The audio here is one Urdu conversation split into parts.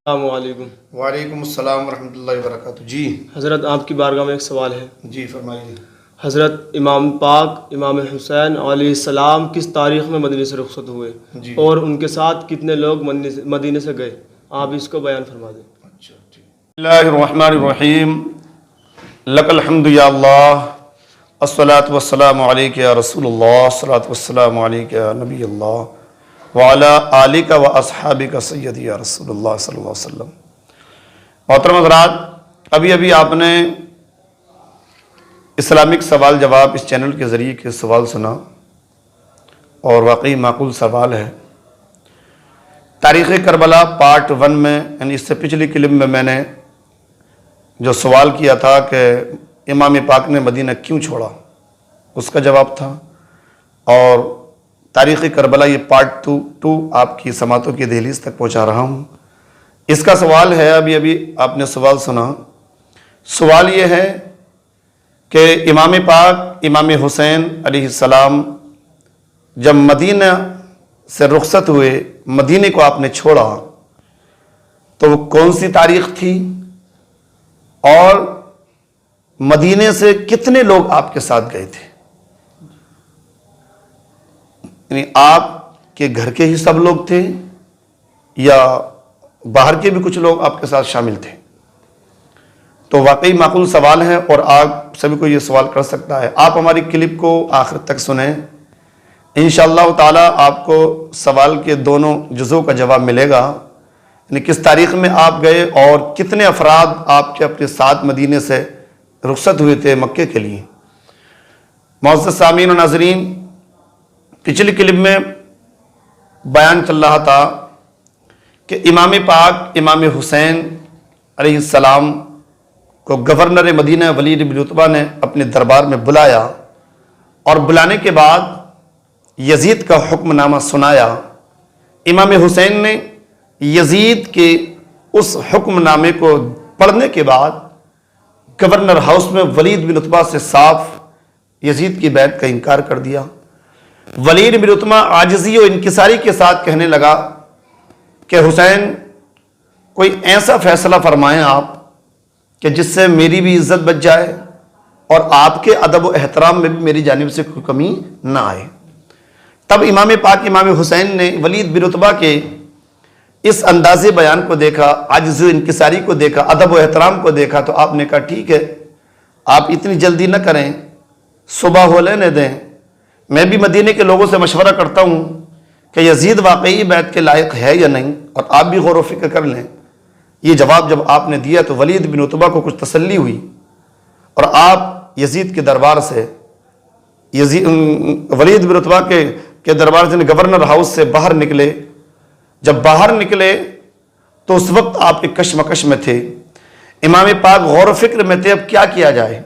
السلام علیکم۔ وعلیکم السلام ورحمۃ اللہ وبرکاتہ۔ جی حضرت آپ کی بارگاہ میں ایک سوال ہے۔ جی فرمائیے۔ حضرت امام پاک امام حسین علیہ السلام کس تاریخ میں مدینے سے رخصت ہوئے جی اور ان کے ساتھ کتنے لوگ مدینے سے گئے؟ آپ اس کو بیان فرما دیں۔ اچھا ٹھیک۔ بسم اللہ الرحمن الرحیم۔ لک الحمد یا اللہ، الصلاۃ والسلام علیک یا رسول اللہ، الصلاۃ والسلام علیک یا نبی اللہ وعلی آلک و اصحابک سیدی یا رسول اللہ صلی اللہ علیہ وسلم۔ محترم حضرات، ابھی آپ نے اسلامک سوال جواب اس چینل کے ذریعے کے سوال سنا اور واقعی معقول سوال ہے۔ تاریخ کربلا پارٹ 1 میں، یعنی اس سے پچھلی کلپ میں نے جو سوال کیا تھا کہ امام پاک نے مدینہ کیوں چھوڑا، اس کا جواب تھا، اور تاریخ کربلا یہ پارٹ 2 آپ کی سماعتوں کی دہلیز تک پہنچا رہا ہوں۔ اس کا سوال ہے، ابھی آپ نے سوال سنا، سوال یہ ہے کہ امام پاک امام حسین علیہ السلام جب مدینہ سے رخصت ہوئے، مدینے کو آپ نے چھوڑا، تو وہ کون سی تاریخ تھی اور مدینے سے کتنے لوگ آپ کے ساتھ گئے تھے؟ یعنی آپ کے گھر کے ہی سب لوگ تھے یا باہر کے بھی کچھ لوگ آپ کے ساتھ شامل تھے؟ تو واقعی معقول سوال ہے اور آپ سبھی کو یہ سوال کر سکتا ہے۔ آپ ہماری کلپ کو آخر تک سنیں، انشاءاللہ تعالی آپ کو سوال کے دونوں جزوں کا جواب ملے گا، یعنی کس تاریخ میں آپ گئے اور کتنے افراد آپ کے اپنے ساتھ مدینے سے رخصت ہوئے تھے مکے کے لیے۔ معزز سامعین و ناظرین، پچھلی کلپ میں بیان چل رہا تھا کہ امام پاک امام حسین علیہ السلام کو گورنر مدینہ ولید بن عتبہ نے اپنے دربار میں بلایا اور بلانے کے بعد یزید کا حکم نامہ سنایا۔ امام حسین نے یزید کے اس حکم نامے کو پڑھنے کے بعد گورنر ہاؤس میں ولید بن عتبہ سے صاف یزید کی بیعت کا انکار کر دیا۔ ولید بن عتبہ عاجزی و انکساری کے ساتھ کہنے لگا کہ حسین، کوئی ایسا فیصلہ فرمائیں آپ کہ جس سے میری بھی عزت بچ جائے اور آپ کے ادب و احترام میں بھی میری جانب سے کوئی کمی نہ آئے۔ تب امام پاک امام حسین نے ولید بن عتبہ کے اس انداز بیان کو دیکھا، عاجزی و انکساری کو دیکھا، ادب و احترام کو دیکھا، تو آپ نے کہا ٹھیک ہے، آپ اتنی جلدی نہ کریں، صبح ہو لینے دیں، میں بھی مدینے کے لوگوں سے مشورہ کرتا ہوں کہ یزید واقعی بیعت کے لائق ہے یا نہیں، اور آپ بھی غور و فکر کر لیں۔ یہ جواب جب آپ نے دیا تو ولید بن عتبہ کو کچھ تسلی ہوئی اور آپ یزید کے دربار سے ولید بن عتبہ کے دربار سے گورنر ہاؤس سے باہر نکلے۔ جب باہر نکلے تو اس وقت آپ ایک کشمکش میں تھے، امام پاک غور و فکر میں تھے، اب کیا کیا جائے۔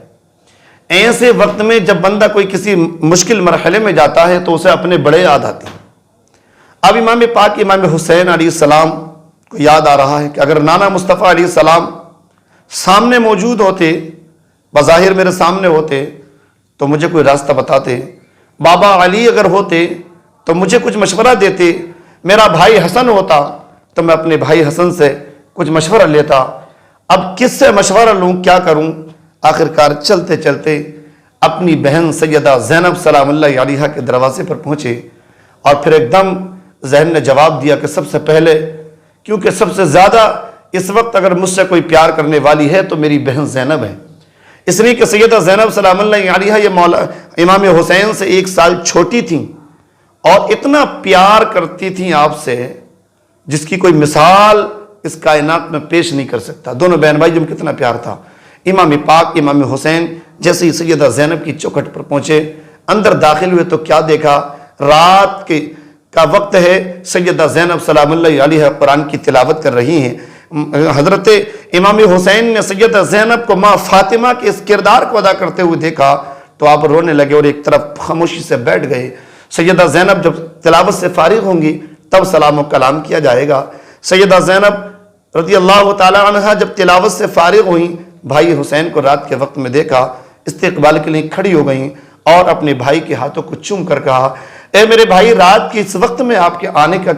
ایسے وقت میں جب بندہ کوئی کسی مشکل مرحلے میں جاتا ہے تو اسے اپنے بڑے یاد آتے ہیں۔ اب امام پاک امام حسین علیہ السلام کو یاد آ رہا ہے کہ اگر نانا مصطفیٰ علیہ السلام سامنے موجود ہوتے، بظاہر میرے سامنے ہوتے، تو مجھے کوئی راستہ بتاتے، بابا علی اگر ہوتے تو مجھے کچھ مشورہ دیتے، میرا بھائی حسن ہوتا تو میں اپنے بھائی حسن سے کچھ مشورہ لیتا، اب کس سے مشورہ لوں، کیا کروں۔ آخرکار چلتے چلتے اپنی بہن سیدہ زینب سلام اللہ علیہا کے دروازے پر پہنچے، اور پھر ایک دم ذہن نے جواب دیا کہ سب سے پہلے، کیونکہ سب سے زیادہ اس وقت اگر مجھ سے کوئی پیار کرنے والی ہے تو میری بہن زینب ہے، اس لیے کہ سیدہ زینب سلام اللہ علیہا یہ امام حسین سے 1 سال چھوٹی تھیں اور اتنا پیار کرتی تھیں آپ سے جس کی کوئی مثال اس کائنات میں پیش نہیں کر سکتا۔ دونوں بہن بھائی جب کتنا پیار تھا۔ امام پاک امام حسین جیسے ہی سیدہ زینب کی چوکھٹ پر پہنچے، اندر داخل ہوئے تو کیا دیکھا، رات کا وقت ہے، سیدہ زینب سلام اللہ علیہ قرآن کی تلاوت کر رہی ہیں۔ حضرت امام حسین نے سیدہ زینب کو ماں فاطمہ کے اس کردار کو ادا کرتے ہوئے دیکھا تو آپ رونے لگے اور ایک طرف خاموشی سے بیٹھ گئے۔ سیدہ زینب جب تلاوت سے فارغ ہوں گی تب سلام و کلام کیا جائے گا۔ سیدہ زینب رضی اللہ تعالی عنہا جب تلاوت سے فارغ ہوئیں، بھائی حسین کو رات کے وقت میں دیکھا، استقبال کے لیے کھڑی ہو گئیں اور اپنے بھائی کے ہاتھوں کو چوم کر کہا، اے میرے بھائی، رات کے اس وقت میں آپ کے آنے کا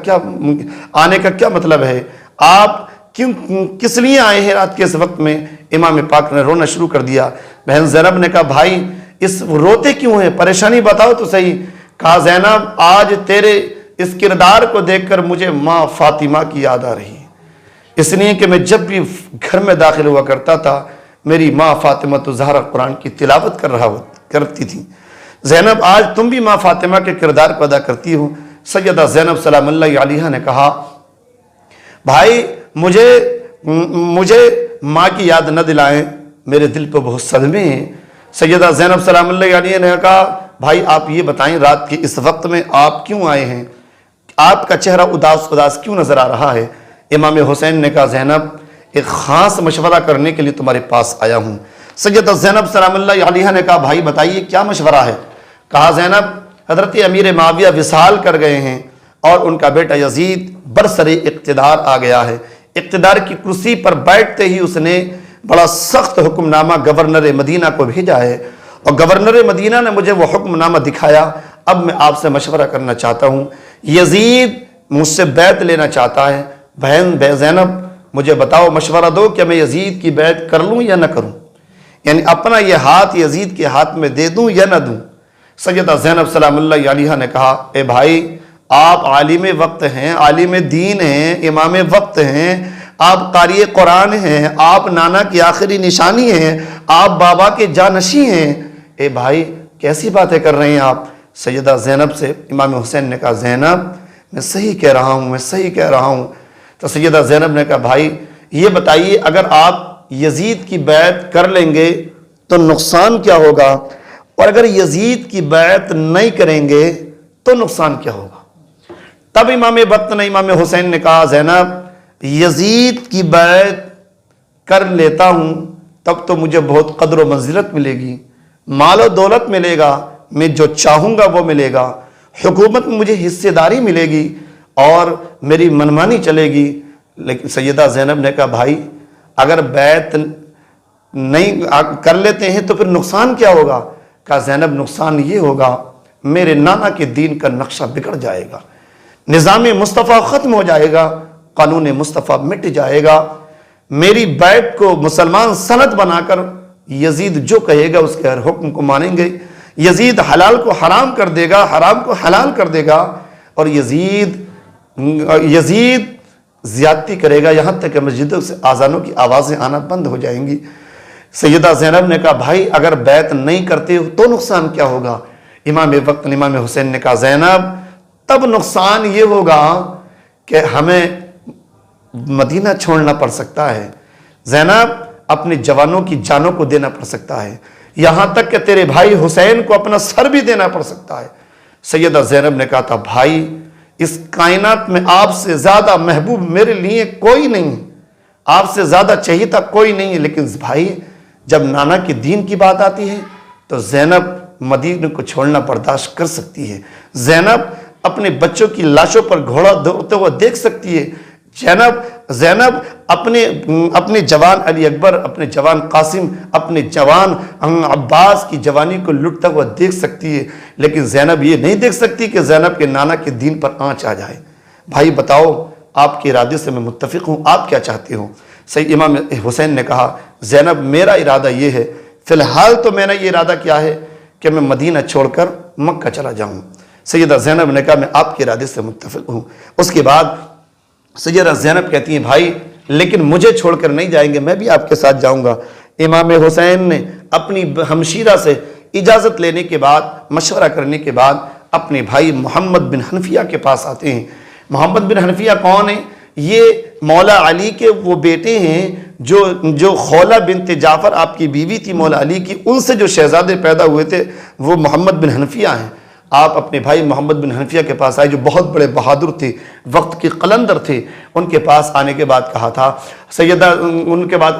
کیا مطلب ہے؟ آپ کیوں کس لیے آئے ہیں رات کے اس وقت میں؟ امام پاک نے رونا شروع کر دیا۔ بہن زینب نے کہا بھائی اس روتے کیوں ہیں، پریشانی بتاؤ تو صحیح۔ کہا زینب آج تیرے اس کردار کو دیکھ کر مجھے ماں فاطمہ کی یاد آ رہی ہے، اس لیے کہ میں جب بھی گھر میں داخل ہوا کرتا تھا میری ماں فاطمہ تو زہرا قرآن کی تلاوت کرتی تھی۔ زینب آج تم بھی ماں فاطمہ کے کردار کو ادا کرتی ہو۔ سیدہ زینب سلام اللہ علیہا نے کہا بھائی مجھے ماں کی یاد نہ دلائیں، میرے دل پہ بہت صدمے ہیں۔ سیدہ زینب سلام اللہ علیہ نے کہا بھائی آپ یہ بتائیں رات کے اس وقت میں آپ کیوں آئے ہیں، آپ کا چہرہ اداس کیوں نظر آ رہا ہے؟ امام حسین نے کہا زینب ایک خاص مشورہ کرنے کے لیے تمہارے پاس آیا ہوں۔ سیدہ زینب سلام اللہ علیہ نے کہا بھائی بتائیے کیا مشورہ ہے؟ کہا زینب حضرت امیر معاویہ وصال کر گئے ہیں اور ان کا بیٹا یزید برسر اقتدار آ گیا ہے۔ اقتدار کی کرسی پر بیٹھتے ہی اس نے بڑا سخت حکم نامہ گورنر مدینہ کو بھیجا ہے، اور گورنر مدینہ نے مجھے وہ حکم نامہ دکھایا۔ اب میں آپ سے مشورہ کرنا چاہتا ہوں، یزید مجھ سے بیعت لینا چاہتا ہے۔ بہن زینب مجھے بتاؤ، مشورہ دو کہ میں یزید کی بیعت کر لوں یا نہ کروں، یعنی اپنا یہ ہاتھ یزید کے ہاتھ میں دے دوں یا نہ دوں؟ سیدہ زینب سلام اللہ علیہ نے کہا اے بھائی آپ عالم وقت ہیں، عالم دین ہیں، امام وقت ہیں، آپ قاری قرآن ہیں، آپ نانا کی آخری نشانی ہیں، آپ بابا کے جانشی ہیں، اے بھائی کیسی باتیں کر رہے ہیں آپ؟ سیدہ زینب سے امام حسین نے کہا زینب میں صحیح کہہ رہا ہوں، میں صحیح کہہ رہا ہوں۔ تو سیدہ زینب نے کہا بھائی یہ بتائیے اگر آپ یزید کی بیعت کر لیں گے تو نقصان کیا ہوگا، اور اگر یزید کی بیعت نہیں کریں گے تو نقصان کیا ہوگا؟ تب امام وقت نے امام حسین نے کہا زینب یزید کی بیعت کر لیتا ہوں تب تو مجھے بہت قدر و منزلت ملے گی، مال و دولت ملے گا، میں جو چاہوں گا وہ ملے گا، حکومت میں مجھے حصے داری ملے گی اور میری منمانی چلے گی۔ لیکن سیدہ زینب نے کہا بھائی اگر بیعت نہیں کر لیتے ہیں تو پھر نقصان کیا ہوگا؟ کہا زینب نقصان یہ ہوگا میرے نانا کے دین کا نقشہ بگڑ جائے گا، نظام مصطفیٰ ختم ہو جائے گا، قانون مصطفیٰ مٹ جائے گا، میری بیعت کو مسلمان سند بنا کر یزید جو کہے گا اس کے ہر حکم کو مانیں گے، یزید حلال کو حرام کر دے گا، حرام کو حلال کر دے گا، اور یزید زیادتی کرے گا، یہاں تک کہ مسجدوں سے آذانوں کی آوازیں آنا بند ہو جائیں گی۔ سیدہ زینب نے کہا بھائی اگر بیعت نہیں کرتے ہو تو نقصان کیا ہوگا؟ امام وقت امام حسین نے کہا زینب تب نقصان یہ ہوگا کہ ہمیں مدینہ چھوڑنا پڑ سکتا ہے، زینب اپنے جوانوں کی جانوں کو دینا پڑ سکتا ہے، یہاں تک کہ تیرے بھائی حسین کو اپنا سر بھی دینا پڑ سکتا ہے۔ سیدہ زینب نے کہا تھا بھائی اس کائنات میں آپ سے زیادہ محبوب میرے لیے کوئی نہیں، آپ سے زیادہ چہیتا کوئی نہیں ہے، لیکن بھائی جب نانا کی دین کی بات آتی ہے تو زینب مدینہ کو چھوڑنا برداشت کر سکتی ہے، زینب اپنے بچوں کی لاشوں پر گھوڑا دوڑتے ہوئے دیکھ سکتی ہے، زینب اپنے جوان علی اکبر، اپنے جوان قاسم، اپنے جوان عباس کی جوانی کو لٹتا ہوا دیکھ سکتی ہے، لیکن زینب یہ نہیں دیکھ سکتی کہ زینب کے نانا کے دین پر آنچ آ جائے۔ بھائی بتاؤ آپ کے ارادے سے میں متفق ہوں، آپ کیا چاہتے ہو؟ سید امام حسین نے کہا زینب میرا ارادہ یہ ہے، فی الحال تو میں نے یہ ارادہ کیا ہے کہ میں مدینہ چھوڑ کر مکہ چلا جاؤں۔ سیدہ زینب نے کہا میں آپ کے ارادے سے متفق ہوں۔ اس کے بعد سیدہ زینب کہتی ہیں بھائی لیکن مجھے چھوڑ کر نہیں جائیں گے، میں بھی آپ کے ساتھ جاؤں گا۔ امام حسین نے اپنی ہمشیرہ سے اجازت لینے کے بعد، مشورہ کرنے کے بعد اپنے بھائی محمد بن حنفیہ کے پاس آتے ہیں۔ محمد بن حنفیہ کون ہیں؟ یہ مولا علی کے وہ بیٹے ہیں جو خولہ بنت جعفر آپ کی بیوی تھی مولا علی کی، ان سے جو شہزادے پیدا ہوئے تھے وہ محمد بن حنفیہ ہیں۔ آپ اپنے بھائی محمد بن حنفیہ کے پاس آئے جو بہت بڑے بہادر تھے، وقت کے قلندر تھے۔ ان کے پاس آنے کے بعد کہا تھا سیدہ ان کے بعد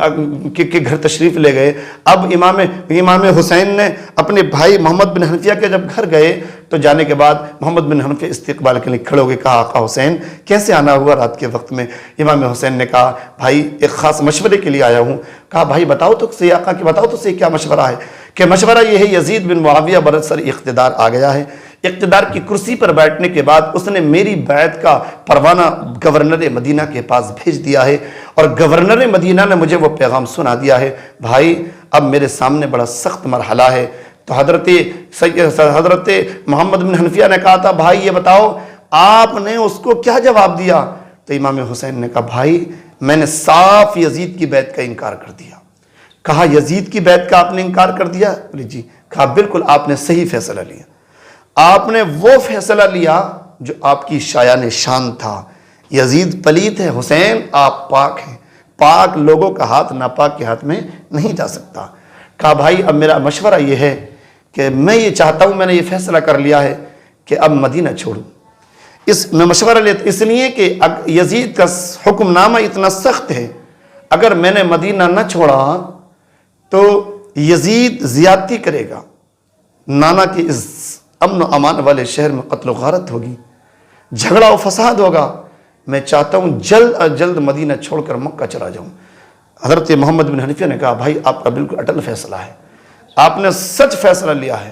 کے گھر تشریف لے گئے۔ اب امام حسین نے اپنے بھائی محمد بن حنفیہ کے جب گھر گئے تو جانے کے بعد محمد بن حنفیہ استقبال کے لیے کھڑے ہو گئے۔ کہا آقا حسین کیسے آنا ہوا رات کے وقت میں؟ امام حسین نے کہا بھائی ایک خاص مشورے کے لیے آیا ہوں۔ کہا بھائی بتاؤ تو صحیح آقا کہ بتاؤ تو صحیح کیا مشورہ ہے؟ کہ مشورہ یہ ہے یزید بن معاویہ برسر اقتدار آ گیا ہے، اقتدار کی کرسی پر بیٹھنے کے بعد اس نے میری بیعت کا پروانہ گورنر مدینہ کے پاس بھیج دیا ہے، اور گورنر مدینہ نے مجھے وہ پیغام سنا دیا ہے، بھائی اب میرے سامنے بڑا سخت مرحلہ ہے۔ تو حضرت محمد بن حنفیہ نے کہا تھا بھائی یہ بتاؤ آپ نے اس کو کیا جواب دیا؟ تو امام حسین نے کہا بھائی میں نے صاف یزید کی بیعت کا انکار کر دیا۔ کہا یزید کی بیعت کا آپ نے انکار کر دیا؟ بولے جی۔ کہا بالکل آپ نے صحیح فیصلہ لیا، آپ نے وہ فیصلہ لیا جو آپ کی شایان شان تھا۔ یزید پلیت ہے، حسین آپ پاک ہیں، پاک لوگوں کا ہاتھ ناپاک کے ہاتھ میں نہیں جا سکتا۔ کہا بھائی اب میرا مشورہ یہ ہے کہ میں یہ چاہتا ہوں، میں نے یہ فیصلہ کر لیا ہے کہ اب مدینہ چھوڑوں۔ میں مشورہ لیتا اس لیے کہ یزید کا حکم نامہ اتنا سخت ہے، اگر میں نے مدینہ نہ چھوڑا تو یزید زیادتی کرے گا، نانا کے اس امن و امان والے شہر میں قتل و غارت ہوگی، جھگڑا و فساد ہوگا۔ میں چاہتا ہوں جلد از جلد مدینہ چھوڑ کر مکہ چلا جاؤں۔ حضرت محمد بن حنفیہ نے کہا بھائی آپ کا بالکل اٹل فیصلہ ہے، آپ نے سچ فیصلہ لیا ہے،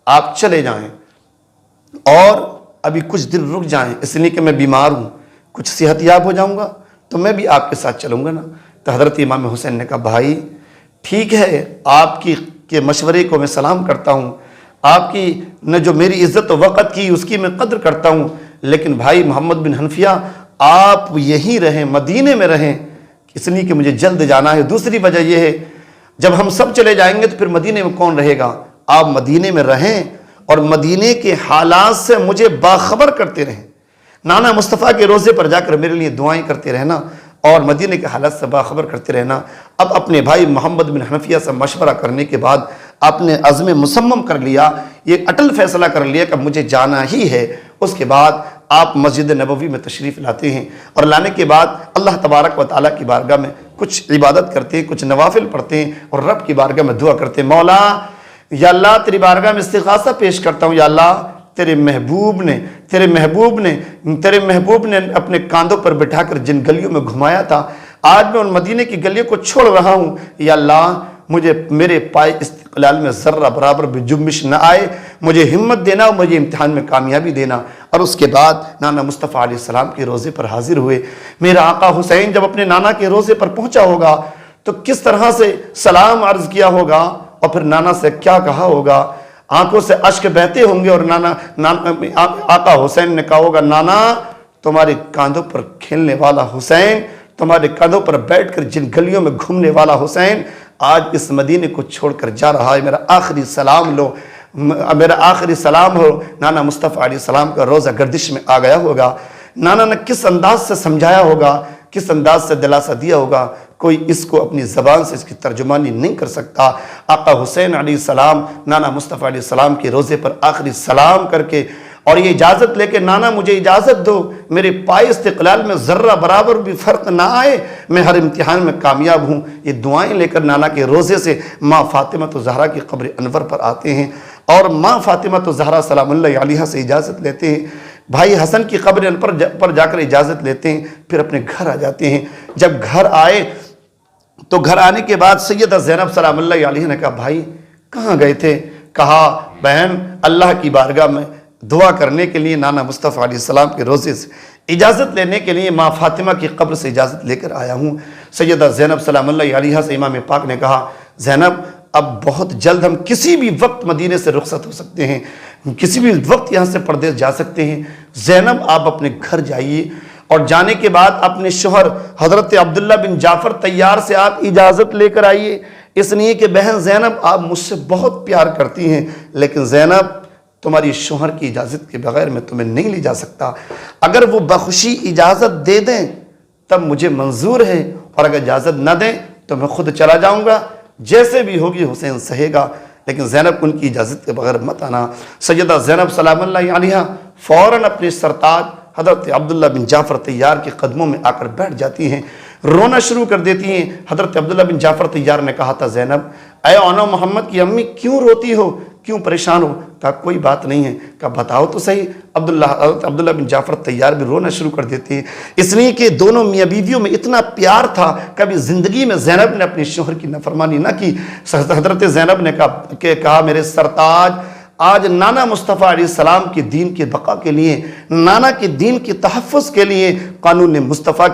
آپ چلے جائیں اور ابھی کچھ دن رک جائیں، اس لیے کہ میں بیمار ہوں، کچھ صحت یاب ہو جاؤں گا تو میں بھی آپ کے ساتھ چلوں گا نا۔ تو حضرت امام حسین نے کہا بھائی ٹھیک ہے، آپ کے مشورے کو میں سلام کرتا ہوں، آپ کی نے جو میری عزت و وقت کی اس کی میں قدر کرتا ہوں، لیکن بھائی محمد بن حنفیہ آپ یہیں رہیں، مدینے میں رہیں، اس لیے کہ مجھے جلد جانا ہے۔ دوسری وجہ یہ ہے جب ہم سب چلے جائیں گے تو پھر مدینے میں کون رہے گا؟ آپ مدینے میں رہیں اور مدینے کے حالات سے مجھے باخبر کرتے رہیں، نانا مصطفیٰ کے روزے پر جا کر میرے لیے دعائیں کرتے رہنا اور مدینے کے حالات سے باخبر کرتے رہنا۔ اب اپنے بھائی محمد بن حنفیہ سے مشورہ کرنے کے بعد آپ نے عزم مصمم کر لیا، یہ اٹل فیصلہ کر لیا کہ مجھے جانا ہی ہے۔ اس کے بعد آپ مسجد نبوی میں تشریف لاتے ہیں اور لانے کے بعد اللہ تبارک و تعالیٰ کی بارگاہ میں کچھ عبادت کرتے ہیں، کچھ نوافل پڑھتے ہیں اور رب کی بارگاہ میں دعا کرتے ہیں، مولا یا اللہ تیری بارگاہ میں استغاثہ پیش کرتا ہوں، یا اللہ تیرے محبوب نے اپنے کاندھوں پر بٹھا کر جن گلیوں میں گھمایا تھا، آج میں ان مدینے کی گلیوں کو چھوڑ رہا ہوں، یا اللہ مجھے میرے پائے استقلال میں ذرہ برابر بھی جنبش نہ آئے، مجھے ہمت دینا اور مجھے امتحان میں کامیابی دینا۔ اور اس کے بعد نانا مصطفیٰ علیہ السلام کے روزے پر حاضر ہوئے۔ میرا آقا حسین جب اپنے نانا کے روزے پر پہنچا ہوگا تو کس طرح سے سلام عرض کیا ہوگا اور پھر نانا سے کیا کہا ہوگا، آنکھوں سے اشک بہتے ہوں گے اور آقا حسین نے کہا ہوگا نانا تمہارے کاندھوں پر کھیلنے والا حسین، تمہارے کاندھوں پر بیٹھ کر جن گلیوں میں گھومنے والا حسین آج اس مدینے کو چھوڑ کر جا رہا ہے، میرا آخری سلام لو، میرا آخری سلام ہو۔ نانا مصطفیٰ علیہ السلام کا روزہ گردش میں آ گیا ہوگا، نانا نے کس انداز سے سمجھایا ہوگا، کس انداز سے دلاسا دیا ہوگا، کوئی اس کو اپنی زبان سے اس کی ترجمانی نہیں کر سکتا۔ آقا حسین علیہ السلام نانا مصطفیٰ علیہ السلام کے روزے پر آخری سلام کر کے اور یہ اجازت لے کے نانا مجھے اجازت دو، میرے پائے استقلال میں ذرہ برابر بھی فرق نہ آئے، میں ہر امتحان میں کامیاب ہوں، یہ دعائیں لے کر نانا کے روزے سے ماں فاطمہ زہرا کی قبر انور پر آتے ہیں اور ماں فاطمہ زہرا سلام اللہ علیہا سے اجازت لیتے ہیں، بھائی حسن کی قبر انور پر جا کر اجازت لیتے ہیں، پھر اپنے گھر آ جاتے ہیں۔ جب گھر آئے تو گھر آنے کے بعد سیدہ زینب سلام اللہ علیہ نے کہا بھائی کہاں گئے تھے؟ کہا بہن اللہ کی بارگاہ میں دعا کرنے کے لیے نانا مصطفیٰ علیہ السلام کے روزے سے اجازت لینے کے لیے ماں فاطمہ کی قبر سے اجازت لے کر آیا ہوں۔ سیدہ زینب سلام اللہ علیہ سے امام پاک نے کہا زینب اب بہت جلد ہم کسی بھی وقت مدینے سے رخصت ہو سکتے ہیں، کسی بھی وقت یہاں سے پردیس جا سکتے ہیں، زینب آپ اپنے گھر جائیے اور جانے کے بعد اپنے شوہر حضرت عبداللہ بن جعفر طیار سے آپ اجازت لے کر آئیے، اس لیے کہ بہن زینب آپ مجھ سے بہت پیار کرتی ہیں، لیکن زینب تمہاری شوہر کی اجازت کے بغیر میں تمہیں نہیں لے جا سکتا، اگر وہ بخوشی اجازت دے دیں تب مجھے منظور ہے اور اگر اجازت نہ دیں تو میں خود چلا جاؤں گا، جیسے بھی ہوگی حسین سہے گا، لیکن زینب ان کی اجازت کے بغیر مت آنا۔ سیدہ زینب سلام اللہ علیہا فوراً اپنے سرتاج حضرت عبداللہ بن جعفر طیار کے قدموں میں آ کر بیٹھ جاتی ہیں، رونا شروع کر دیتی ہیں۔ حضرت عبداللہ بن جعفر طیار نے کہا تھا زینب اے اونا محمد کی امی کیوں روتی ہو، کیوں پریشان ہو؟ کہا کوئی بات نہیں ہے۔ کہا بتاؤ تو صحیح۔ حضرت عبداللہ بن جعفر طیار بھی رونا شروع کر دیتی ہیں، اس لیے کہ دونوں میاں بیویوں میں اتنا پیار تھا، کبھی زندگی میں زینب نے اپنی شوہر کی نافرمانی نہ کی۔ حضرت زینب نے کہا میرے سرتاج آج نانا مصطفیٰ علیہ السلام کی دین کی بقا کے لیے، نانا کی دین کی تحفظ کے لیے، قانون مصطفیٰ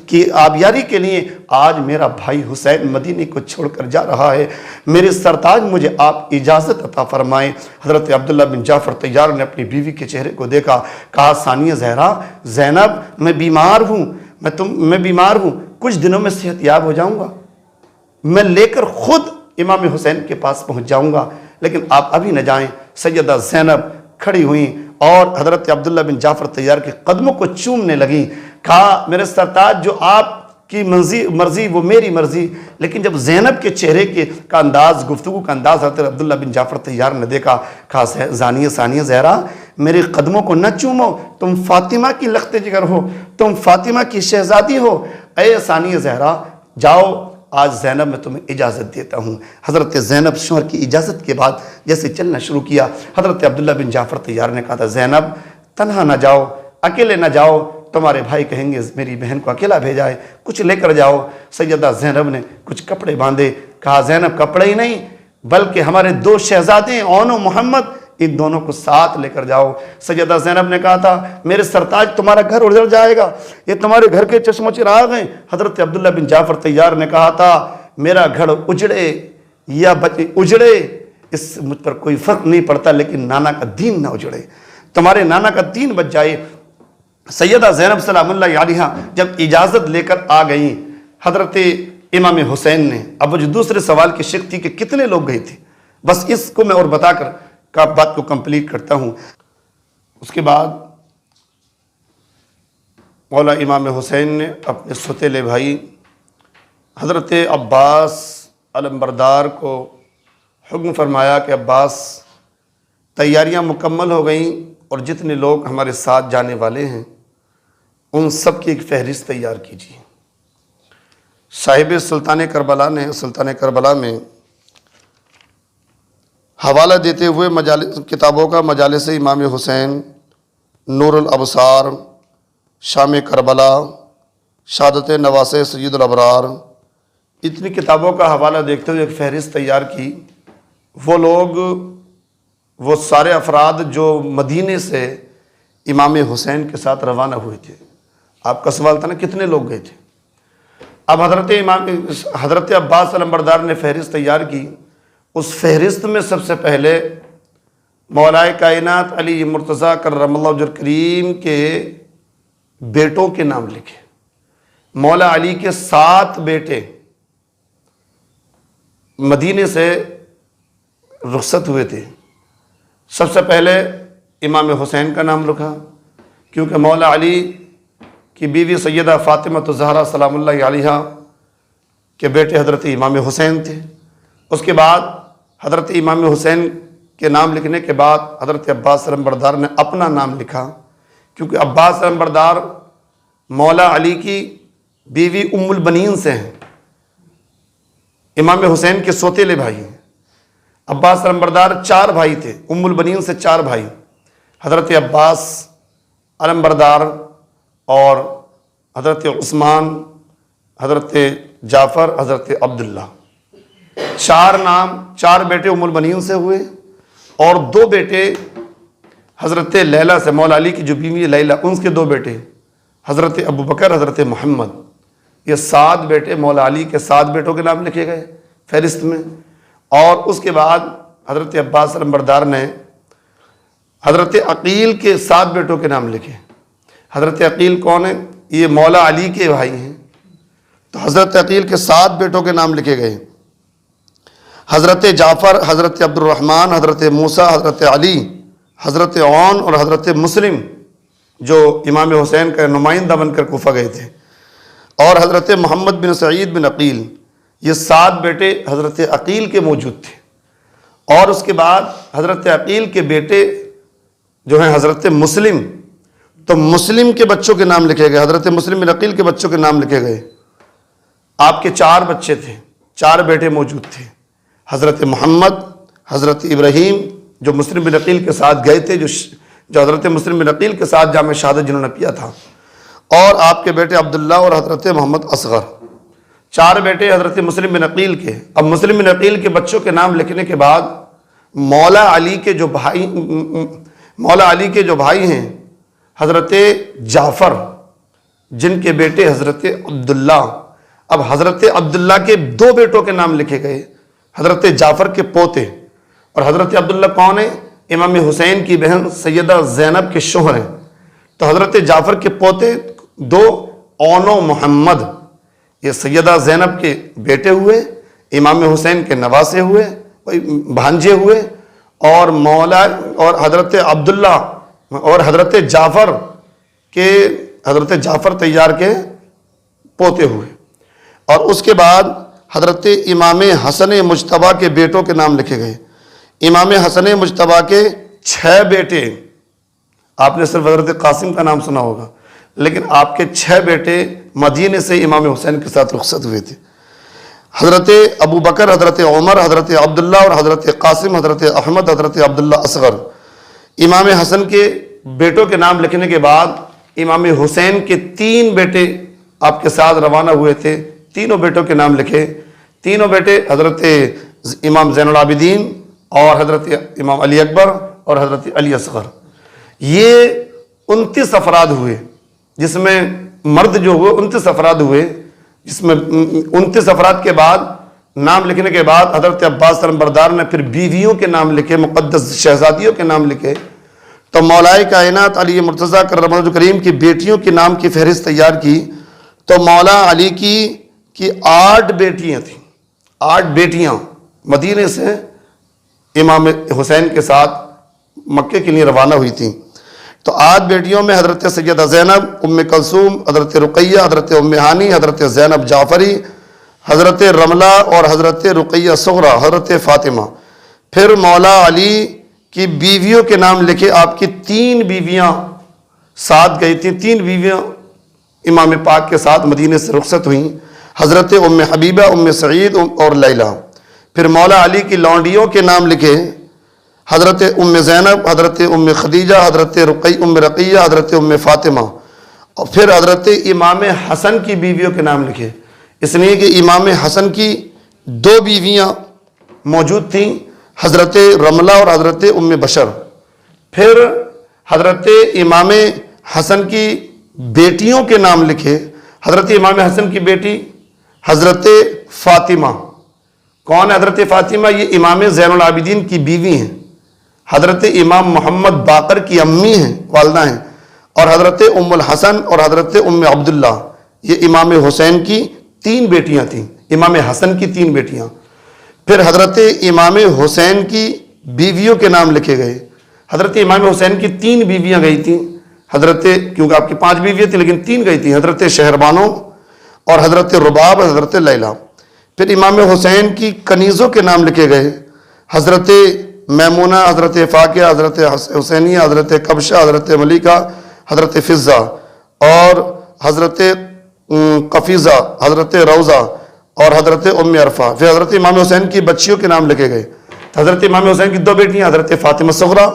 کی آبیاری کے لیے آج میرا بھائی حسین مدینی کو چھوڑ کر جا رہا ہے۔ میرے سرتاج مجھے آپ اجازت عطا فرمائیں۔ حضرت عبداللہ بن جعفر طیار نے اپنی بیوی کے چہرے کو دیکھا، کہا ثانیہ زہرا، زینب میں بیمار ہوں، میں بیمار ہوں، کچھ دنوں میں صحت یاب ہو جاؤں گا، میں لے کر خود امام حسین کے پاس پہنچ جاؤں گا، لیکن آپ ابھی نہ جائیں۔ سیدہ زینب کھڑی ہوئیں اور حضرت عبداللہ بن جعفر طیار کے قدموں کو چومنے لگیں، کہا میرے سرتاج جو آپ کی مرضی وہ میری مرضی۔ لیکن جب زینب کے چہرے کا انداز، گفتگو کا انداز حضرت عبداللہ بن جعفر طیار نے دیکھا، کہا ثانیہ زہرا میرے قدموں کو نہ چومو، تم فاطمہ کی لخت جگر ہو، تم فاطمہ کی شہزادی ہو، اے ثانیہ زہرا جاؤ، آج زینب میں تمہیں اجازت دیتا ہوں۔ حضرت زینب شوہر کی اجازت کے بعد جیسے چلنا شروع کیا، حضرت عبداللہ بن جعفر طیار نے کہا تھا زینب تنہا نہ جاؤ، اکیلے نہ جاؤ، تمہارے بھائی کہیں گے میری بہن کو اکیلا بھیجا ہے، کچھ لے کر جاؤ۔ سیدہ زینب نے کچھ کپڑے باندھے، کہا زینب کپڑے ہی نہیں بلکہ ہمارے 2 شہزادے اون و محمد، ان دونوں کو ساتھ لے کر جاؤ۔ سیدہ زینب نے کہا تھا میرے سرتاج تمہارا گھر اجڑ جائے گا، یہ تمہارے گھر کے چشم و چراغ ہیں۔ حضرت عبداللہ بن جعفر طیار نے کہا تھا میرا گھر اجڑے یا اجڑے اس مجھ پر کوئی فرق نہیں پڑتا، لیکن نانا کا دین نہ اجڑے، تمہارے نانا کا دین بچ جائے۔ سیدہ زینب سلام اللہ علیہا جب اجازت لے کر آ گئیں، حضرت امام حسین نے، اب جو دوسرے سوال کی شق تھی کہ کتنے لوگ گئے تھے، بس اس کو میں اور بتا کر بات کو کمپلیٹ کرتا ہوں۔ اس کے بعد مولا امام حسین نے اپنے ستیلے بھائی حضرت عباس علمبردار کو حکم فرمایا کہ عباس تیاریاں مکمل ہو گئیں اور جتنے لوگ ہمارے ساتھ جانے والے ہیں ان سب کی ایک فہرست تیار کیجیے۔ صاحب سلطان کربلا میں حوالہ دیتے ہوئے کتابوں کا مجالس امام حسین، نور الابصار، شام کربلا، شہادت نواس سید الابرار، اتنی کتابوں کا حوالہ دیکھتے ہوئے ایک فہرست تیار کی۔ وہ لوگ، وہ سارے افراد جو مدینے سے امام حسین کے ساتھ روانہ ہوئے تھے۔ آپ کا سوال تھا نا کتنے لوگ گئے تھے، اب حضرت عباس علمبردار نے فہرست تیار کی۔ اس فہرست میں سب سے پہلے مولائے کائنات علی مرتضیٰ کرم اللہ وجہ کریم کے بیٹوں کے نام لکھے۔ مولا علی کے 7 بیٹے مدینے سے رخصت ہوئے تھے۔ سب سے پہلے امام حسین کا نام لکھا، کیونکہ مولا علی کی بیوی سیدہ فاطمہ الزہرا سلام اللہ علیہا کے بیٹے حضرت امام حسین تھے۔ اس کے بعد حضرت امام حسین کے نام لکھنے کے بعد حضرت عباس علمبردار نے اپنا نام لکھا، کیونکہ عباس علمبردار مولا علی کی بیوی ام البنین سے ہیں، امام حسین کے سوتیلے بھائی ہیں۔ عباس علمبردار 4 بھائی تھے، ام البنین سے 4 بھائی، حضرت عباس علمبردار اور حضرت عثمان، حضرت جعفر، حضرت عبداللہ، 4 نام، 4 بیٹے ام البنین سے ہوئے اور 2 بیٹے حضرت لیلہ سے، مولا علی کی جو بیوی لیلہ ان کے 2 بیٹے حضرت ابوبکر، حضرت محمد۔ یہ 7 بیٹے مولا علی کے 7 بیٹوں کے نام لکھے گئے فہرست میں۔ اور اس کے بعد حضرت عباس علمبردار نے حضرت عقیل کے 7 بیٹوں کے نام لکھے۔ حضرت عقیل کون ہیں؟ یہ مولا علی کے بھائی ہیں، تو حضرت عقیل کے 7 بیٹوں کے نام لکھے گئے۔ حضرت جعفر، حضرت عبد الرحمن، حضرت موسیٰ، حضرت علی، حضرت عون اور حضرت مسلم جو امام حسین کا نمائندہ بن کر کوفہ گئے تھے، اور حضرت محمد بن سعید بن عقیل، یہ 7 بیٹے حضرت عقیل کے موجود تھے۔ اور اس کے بعد حضرت عقیل کے بیٹے جو ہیں حضرت مسلم، تو مسلم کے بچوں کے نام لکھے گئے، حضرت مسلم بن عقیل کے بچوں کے نام لکھے گئے۔ آپ کے 4 بچے تھے، 4 بیٹے موجود تھے، حضرت محمد، حضرت ابراہیم جو مسلم بن عقیل کے ساتھ گئے تھے، جو حضرت مسلم بن عقیل کے ساتھ جامع شہادت جنہوں نے پیا تھا، اور آپ کے بیٹے عبداللہ اور حضرت محمد اصغر، 4 بیٹے حضرت مسلم بن عقیل کے۔ اب مسلم بن عقیل کے بچوں کے نام لکھنے کے بعد مولا علی کے جو بھائی ہیں حضرت جعفر، جن کے بیٹے حضرت عبداللہ، اب حضرت عبداللہ کے 2 بیٹوں کے نام لکھے گئے، حضرت جعفر کے پوتے، اور حضرت عبداللہ کون ہیں؟ امام حسین کی بہن سیدہ زینب کے شوہر ہیں۔ تو حضرت جعفر کے پوتے 2 اون و محمد، یہ سیدہ زینب کے بیٹے ہوئے، امام حسین کے نواسے ہوئے، بھانجے ہوئے، اور حضرت عبداللہ اور حضرت جعفر طیار کے پوتے ہوئے۔ اور اس کے بعد حضرت امام حسن مجتبیٰ کے بیٹوں کے نام لکھے گئے۔ امام حسن مجتبیٰ کے 6 بیٹے، آپ نے صرف حضرت قاسم کا نام سنا ہوگا، لیکن آپ کے 6 بیٹے مدینے سے امام حسین کے ساتھ رخصت ہوئے تھے۔ حضرت ابو بکر، حضرت عمر، حضرت عبداللہ اور حضرت قاسم، حضرت احمد، حضرت عبداللہ اصغر۔ امام حسن کے بیٹوں کے نام لکھنے کے بعد امام حسین کے 3 بیٹے آپ کے ساتھ روانہ ہوئے تھے، تینوں بیٹوں کے نام لکھے۔ تینوں بیٹے حضرت امام زین العابدین اور حضرت امام علی اکبر اور حضرت علی اصغر۔ یہ 29 افراد ہوئے، جس میں مرد جو ہوئے 29 افراد ہوئے، جس میں 29 افراد کے بعد نام لکھنے کے بعد حضرت عباس علمبردار نے پھر بیویوں کے نام لکھے، مقدس شہزادیوں کے نام لکھے۔ تو مولائے کائنات علی مرتضیٰ کرم اللہ کریم کی بیٹیوں کے نام کی فہرست تیار کی، تو مولا علی کی 8 بیٹیاں تھیں، 8 بیٹیاں مدینے سے امام حسین کے ساتھ مکے کے لیے روانہ ہوئی تھیں۔ تو 8 بیٹیوں میں حضرت سیدہ زینب، ام کلثوم، حضرت رقیہ، حضرت ام ہانی، حضرت زینب جعفری، حضرت رملہ اور حضرت رقیہ صغرا، حضرت فاطمہ۔ پھر مولا علی کی بیویوں کے نام لکھے، آپ کی 3 بیویاں ساتھ گئی تھیں، 3 بیویاں امام پاک کے ساتھ مدینے سے رخصت ہوئیں، حضرت ام حبیبہ، ام سعید اور لیلہ۔ پھر مولا علی کی لونڈیوں کے نام لکھے، حضرت ام زینب، حضرت ام خدیجہ، حضرت ام رقیہ، حضرت ام فاطمہ۔ اور پھر حضرت امام حسن کی بیویوں کے نام لکھے، اس لیے کہ امام حسن کی 2 بیویاں موجود تھیں، حضرت رملہ اور حضرت ام بشر۔ پھر حضرت امام حسن کی بیٹیوں کے نام لکھے، حضرت امام حسن کی بیٹی حضرت فاطمہ۔ کون ہے حضرت فاطمہ؟ یہ امام زین العابدین کی بیوی ہیں، حضرت امام محمد باقر کی امی ہیں، والدہ ہیں، اور حضرت ام الحسن اور حضرت ام عبداللہ، یہ امام حسین کی 3 بیٹیاں تھیں، امام حسن کی 3 بیٹیاں۔ پھر حضرت امام حسین کی بیویوں کے نام لکھے گئے، حضرت امام حسین کی 3 بیویاں گئی تھیں، کیونکہ آپ کی 5 بیویاں تھیں لیکن 3 گئی تھیں، حضرت شہربانو اور حضرت رباب، حضرت لیلہ۔ پھر امام حسین کی کنیزوں کے نام لکھے گئے، حضرت میمونہ، حضرت فاقیہ، حضرت حسینیہ، حضرت کبشہ، حضرت ملیکہ، حضرت فضہ اور حضرت قفیزہ، حضرت روزہ اور حضرت ام عرفہ۔ پھر حضرت امام حسین کی بچیوں کے نام لکھے گئے، حضرت امام حسین کی 2 بیٹیاں، حضرت فاطمہ صغرا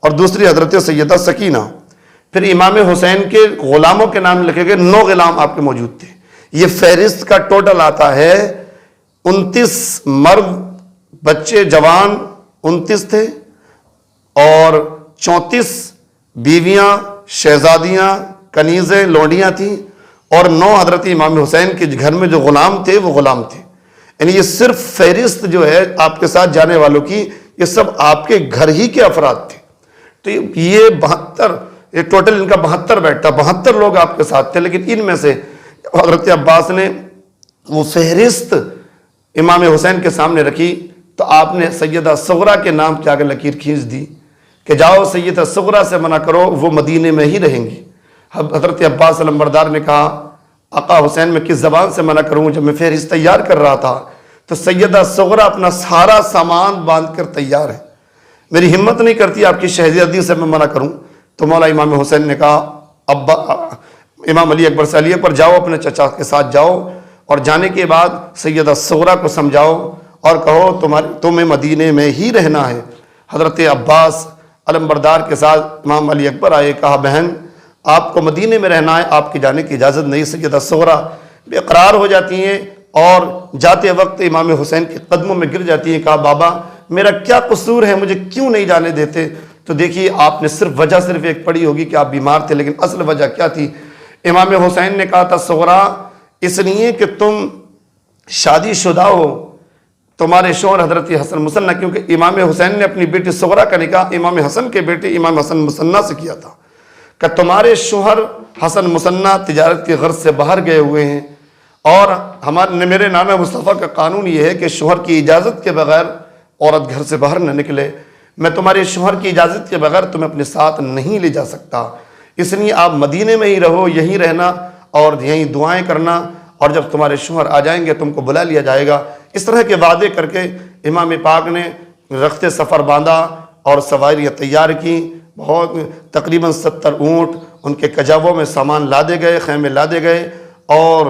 اور دوسری حضرت سیدہ سکینہ۔ پھر امام حسین کے غلاموں کے نام لکھے گئے، 9 غلام آپ کے موجود تھے۔ یہ فہرست کا ٹوٹل آتا ہے 29 مرد، بچے جوان 29 تھے، اور 34 بیویاں، شہزادیاں، کنیزیں، لونڈیاں تھیں، اور 9 حضرت امام حسین کے گھر میں جو غلام تھے وہ غلام تھے۔ یعنی یہ صرف فہرست جو ہے آپ کے ساتھ جانے والوں کی، یہ سب آپ کے گھر ہی کے افراد تھے۔ تو یہ 72، یہ ٹوٹل ان کا 72 بیٹا، 72 لوگ آپ کے ساتھ تھے، لیکن ان میں سے حضرت عباس نے وہ فہرست امام حسین کے سامنے رکھی، تو آپ نے سیدہ صغرا کے نام کے آگے لکیر کھینچ دی کہ جاؤ سیدہ صغرا سے منع کرو، وہ مدینے میں ہی رہیں گی۔ حضرت عباس علمبردار نے کہا آقا حسین میں کس زبان سے منع کروں، جب میں فہرست تیار کر رہا تھا تو سیدہ صغرا اپنا سارا سامان باندھ کر تیار ہے، میری ہمت نہیں کرتی آپ کی شہزادی سے میں منع کروں۔ تو مولا امام حسین نے کہا ابا امام علی اکبر سے، علی اکبر جاؤ اپنے چچا کے ساتھ جاؤ، اور جانے کے بعد سیدہ صغرا کو سمجھاؤ اور کہو تمہیں مدینے میں ہی رہنا ہے۔ حضرت عباس علمبردار کے ساتھ امام علی اکبر آئے، کہا بہن آپ کو مدینے میں رہنا ہے، آپ کی جانے کی اجازت نہیں۔ سیدہ صغرا بے قرار ہو جاتی ہیں اور جاتے وقت امام حسین کے قدموں میں گر جاتی ہیں، کہا بابا میرا کیا قصور ہے, مجھے کیوں نہیں جانے دیتے؟ تو دیکھیے آپ نے صرف ایک پڑھی ہوگی کہ آپ بیمار تھے, لیکن اصل وجہ کیا تھی؟ امام حسین نے کہا تھا صغرا اس لیے کہ تم شادی شدہ ہو, تمہارے شوہر حضرت حسن مثنہ, کیونکہ امام حسین نے اپنی بیٹی صغرا کا نکاح امام حسن کے بیٹے امام حسن مثنہ سے کیا تھا کہ تمہارے شوہر حسن مثنہ تجارت کی غرض سے باہر گئے ہوئے ہیں, اور میرے نانا مصطفیٰ کا قانون یہ ہے کہ شوہر کی اجازت کے بغیر عورت گھر سے باہر نہ نکلے. میں تمہارے شوہر کی اجازت کے بغیر تمہیں اپنے ساتھ نہیں لے جا سکتا, اس لیے آپ مدینے میں ہی رہو, یہیں رہنا اور یہیں دعائیں کرنا, اور جب تمہارے شوہر آ جائیں گے تم کو بلا لیا جائے گا. اس طرح کے وعدے کر کے امام پاک نے رخت سفر باندھا اور سواریاں تیار کی. بہت تقریباً 70 اونٹ ان کے کجاووں میں سامان لادے گئے, خیمے لادے گئے, اور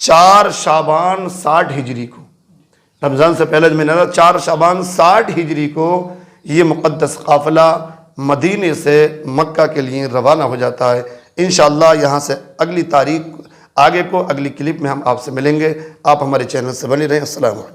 4 شعبان 60 ہجری کو, رمضان سے پہلے میں نے 4 شعبان 60 ہجری کو یہ مقدس قافلہ مدینے سے مکہ کے لیے روانہ ہو جاتا ہے. انشاءاللہ یہاں سے اگلی تاریخ آگے کو اگلی کلپ میں ہم آپ سے ملیں گے. آپ ہمارے چینل سے بنے رہیں. السلام علیکم.